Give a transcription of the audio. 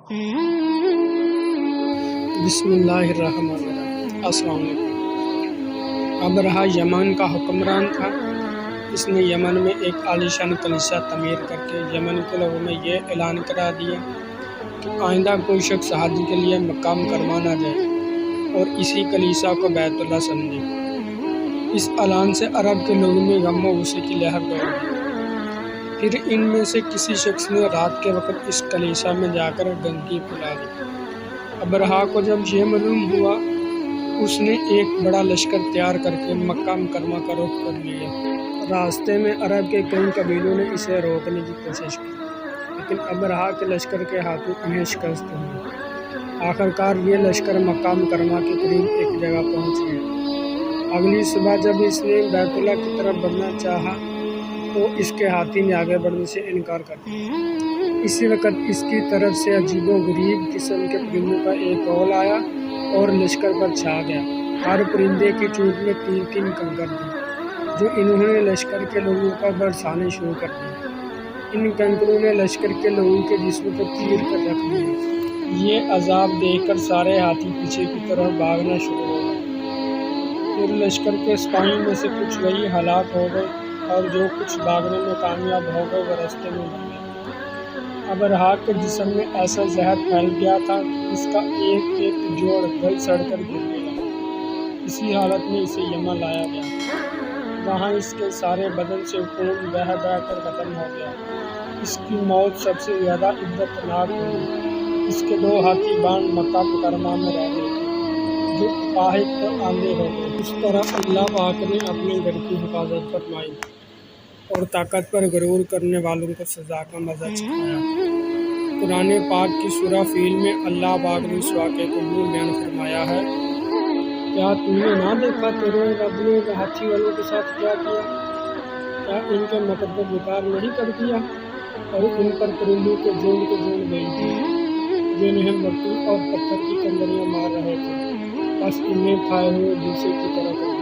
بسم اللہ الرحمن الرحیم۔ السلام علیکم۔ ابرہہ یمن کا حکمران تھا۔ اس نے یمن میں ایک عالیشان کلیسا تعمیر کر کے یمن کے لوگوں میں یہ اعلان کرا دیا کہ آئندہ کوئی شخص حج کے لیے مکہ مکرمہ نہ جائے اور اسی کلیسا کو بیت اللہ سمجھے۔ اس اعلان سے عرب کے لوگوں میں غم و غصے کی لہر دوڑ گئی۔ پھر ان میں سے کسی شخص نے رات کے وقت اس کلیسا میں جا کر گندگی پھیلا دی۔ ابرہہ کو جب یہ معلوم ہوا، اس نے ایک بڑا لشکر تیار کر کے مکہ مکرمہ کا رخ کر لیا۔ راستے میں عرب کے کئی قبیلوں نے اسے روکنے کی کوشش کی، لیکن ابرہہ کے لشکر کے ہاتھوں انہیں شکست ہوئی۔ آخرکار یہ لشکر مکہ مکرمہ کے قریب ایک جگہ پہنچ گیا۔ اگلی صبح جب اس نے بیت اللہ کی طرف بڑھنا چاہا تو اس کے ہاتھی نے آگے بڑھنے سے انکار کر دیا۔ اسی وقت اس کی طرف سے عجیب و غریب قسم کے پرندوں کا ایک غول آیا اور لشکر پر چھا گیا۔ ہر پرندے کی چونچ میں 3 کنکر تھے جو انہوں نے لشکر کے لوگوں پر برسانے شروع کر دیے۔ ان کنکروں نے لشکر کے لوگوں کے جسم کو چیر کر رکھ دیا۔ یہ عذاب دیکھ کر سارے ہاتھی پیچھے کی طرف بھاگنا شروع ہو گئے۔ پھر لشکر کے سپاہیوں میں سے کچھ وہی ہلاک ہو گئے اور جو کچھ بھاگنے میں کامیاب ہو گئے وہ راستے میں مر گئے۔ ابرہہ کے جسم میں ایسا زہر پھیل گیا تھا کہ اس کا ایک ایک جوڑ گل سڑ کر گرنے لگا۔ اسی حالت میں اسے یمن لایا گیا۔ وہاں اس کے سارے بدن سے خون بہہ بہہ کر ختم ہو گیا۔ اس کی موت سب سے زیادہ عبرتناک ہوئی۔ اس کے 2 ہاتھی بان مکہ مکرمہ میں رہ گئے جو اپاہج اور اندھے ہو گئے۔ اس طرح اللہ پاک نے اپنے گھر کی حفاظت فرمائی اور طاقت پر غرور کرنے والوں کو سزا کا مزہ چکھایا۔ قرآن پاک کی سورہ فیل میں اللہ پاک نے اس واقعے کو یوں بیان فرمایا ہے: کیا تم نے نہ دیکھا تیرے رب نے ہاتھی والوں کے ساتھ کیا کیا؟ کیا ان کے مکر کو بیکار نہیں کر دیا اور ان پر پرندوں کے جھنڈ بھیج دیے جو انہیں مٹی اور پتھر کی کنکریاں مار رہے تھے، بس انہیں کھائے ہوئے بھوسے کی طرح کر